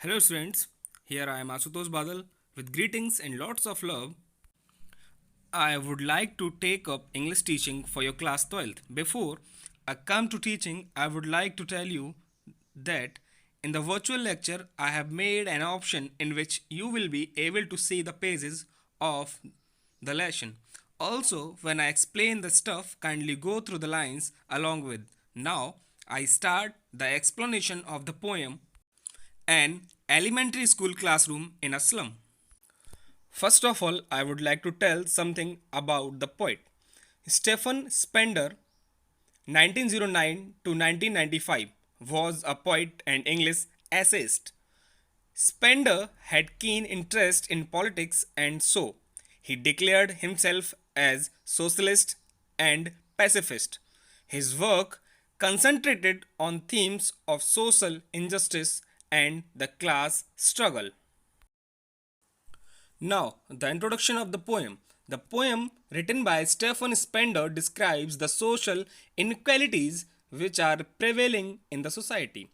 Hello students, here I am Asutosh Badal with greetings and lots of love. I would like to take up English teaching for your class 12th. Before I come to teaching, I would like to tell you that in the virtual lecture I have made an option in which you will be able to see the pages of the lesson. Also, when I explain the stuff, kindly go through the lines along with. Now, I start the explanation of the poem An Elementary School Classroom in a Slum. First of all, I would like to tell something about the poet. Stephen Spender, 1909 to 1995, was a poet and English essayist. Spender had keen interest in politics and so he declared himself as socialist and pacifist. His work concentrated on themes of social injustice and the class struggle. Now, the introduction of the poem. The poem, written by Stephen Spender, describes the social inequalities which are prevailing in the society.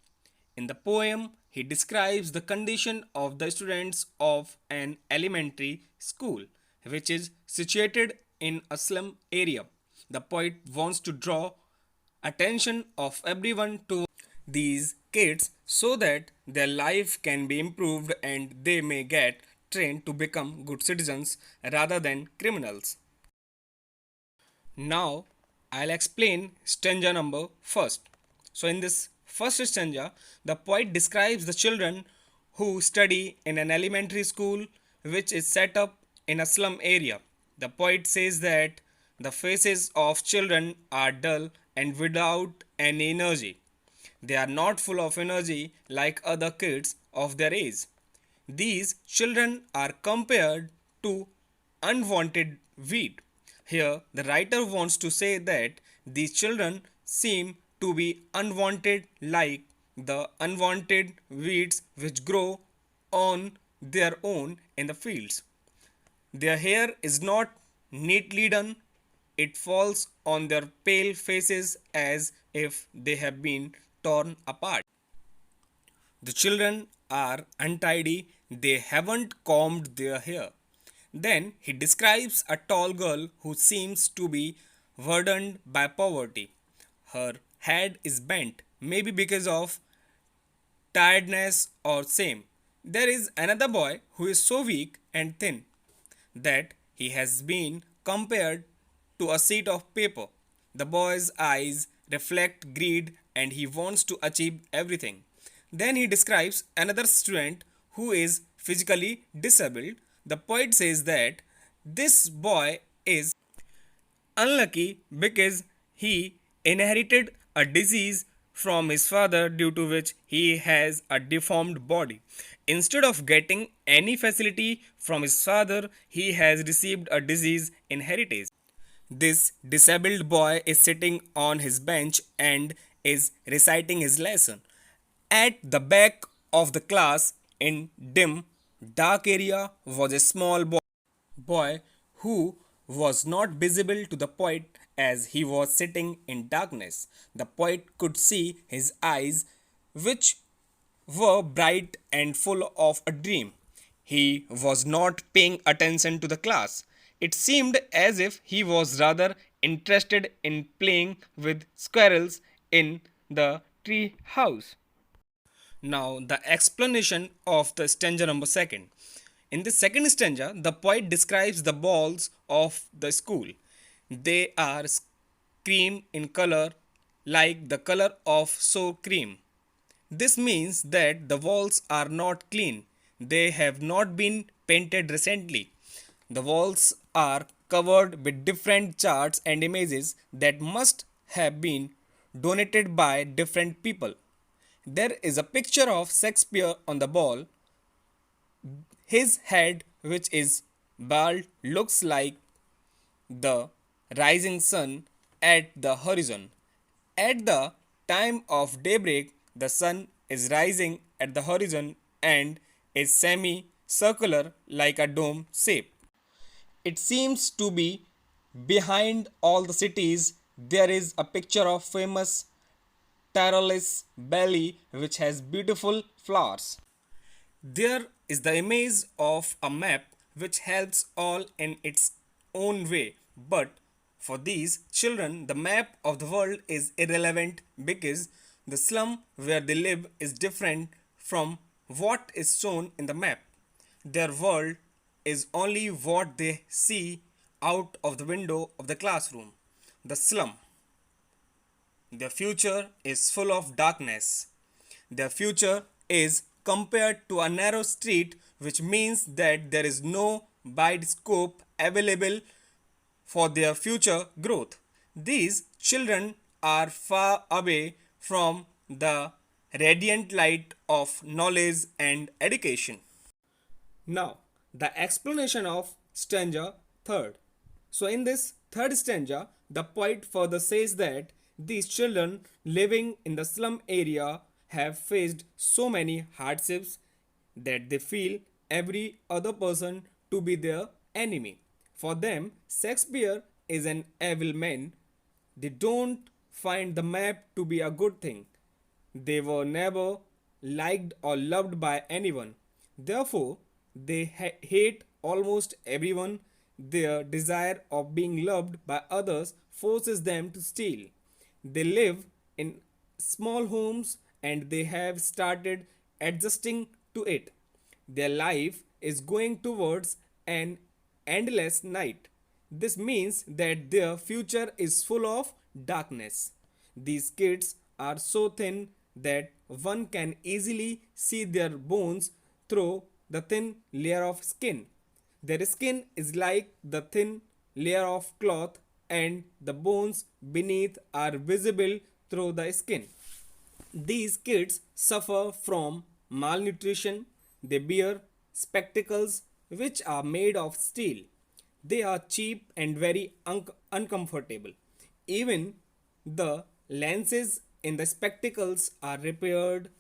In the poem, he describes the condition of the students of an elementary school, which is situated in a slum area. The poet wants to draw attention of everyone to these kids so that their life can be improved and they may get trained to become good citizens rather than criminals. Now I'll explain stanza number first. So in this first stanza, the poet describes the children who study in an elementary school which is set up in a slum area. The poet says that the faces of children are dull and without any energy. They are not full of energy like other kids of their age. These children are compared to unwanted weed. Here, the writer wants to say that these children seem to be unwanted like the unwanted weeds which grow on their own in the fields. Their hair is not neatly done, it falls on their pale faces as if they have been torn apart. The children are untidy, they haven't combed their hair. Then he describes a tall girl who seems to be burdened by poverty. Her head is bent, maybe because of tiredness or shame. There is another boy who is so weak and thin that he has been compared to a sheet of paper. The boy's eyes reflect greed and he wants to achieve everything. Then he describes another student who is physically disabled. The poet says that this boy is unlucky because he inherited a disease from his father due to which he has a deformed body. Instead of getting any facility from his father, he has received a disease inheritance. This disabled boy is sitting on his bench and is reciting his lesson. At the back of the class, in dim, dark area, was a small boy who was not visible to the poet as he was sitting in darkness. The poet could see his eyes, which were bright and full of a dream. He was not paying attention to the class. It seemed as if he was rather interested in playing with squirrels in the tree house. Now, the explanation of the stanza number second. In the second stanza, the poet describes the walls of the school. They are cream in color, like the color of sour cream. This means that the walls are not clean. They have not been painted recently. The walls are covered with different charts and images that must have been donated by different people. There is a picture of Shakespeare on the wall. His head, which is bald, looks like the rising sun at the horizon. At the time of daybreak, the sun is rising at the horizon and is semi-circular like a dome shape. It seems to be behind all the cities. There is a picture of famous Tyrolese valley which has beautiful flowers. There is the image of a map which helps all in its own way, but for these children, the map of the world is irrelevant because the slum where they live is different from what is shown in the map. Their world is only what they see out of the window of the classroom. The slum. Their future is full of darkness. Their future is compared to a narrow street, which means that there is no wide scope available for their future growth. These children are far away from the radiant light of knowledge and education. Now, the explanation of stanza third. So, in this third stanza, the poet further says that these children living in the slum area have faced so many hardships that they feel every other person to be their enemy. For them, Shakespeare is an evil man. They don't find the map to be a good thing. They were never liked or loved by anyone. Therefore, they hate almost everyone. Their desire of being loved by others forces them to steal. They live in small homes and they have started adjusting to it. Their life is going towards an endless night. This means that their future is full of darkness. These kids are so thin that one can easily see their bones through the thin layer of skin. Their skin is like the thin layer of cloth, and the bones beneath are visible through the skin. These kids suffer from malnutrition. They wear spectacles which are made of steel. They are cheap and very uncomfortable. Even the lenses in the spectacles are repaired.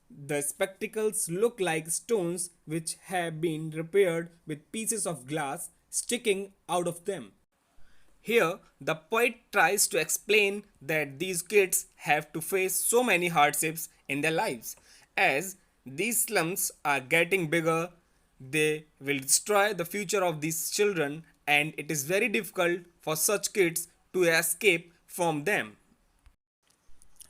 The spectacles look like stones which have been repaired with pieces of glass sticking out of them. Here, the poet tries to explain that these kids have to face so many hardships in their lives. As these slums are getting bigger, they will destroy the future of these children, and it is very difficult for such kids to escape from them.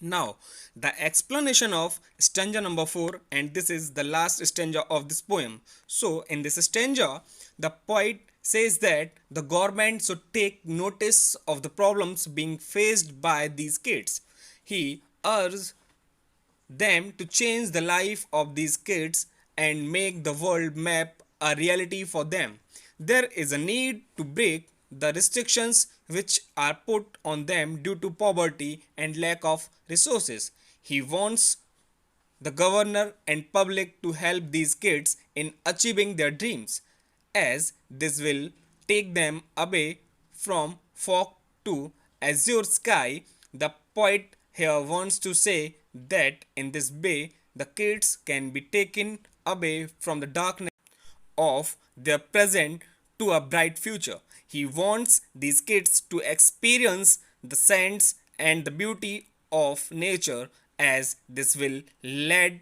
Now, the explanation of stanza number 4, and this is the last stanza of this poem. So, in this stanza, the poet says that the government should take notice of the problems being faced by these kids. He urges them to change the life of these kids and make the world map a reality for them. There is a need to break the restrictions which are put on them due to poverty and lack of resources. He wants the governor and public to help these kids in achieving their dreams, as this will take them away from fog to azure sky. The poet here wants to say that in this way the kids can be taken away from the darkness of their present to a bright future. He wants these kids to experience the scents and the beauty of nature, as this will lead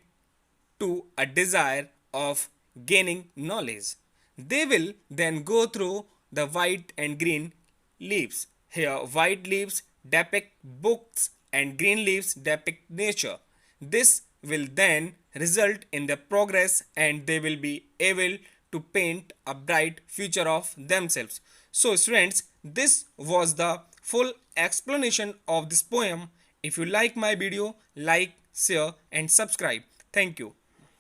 to a desire of gaining knowledge. They will then go through the white and green leaves. Here, white leaves depict books and green leaves depict nature. This will then result in their progress, and they will be able to paint a bright future of themselves. So, students, this was the full explanation of this poem. If you like my video, like, share, and subscribe. Thank you.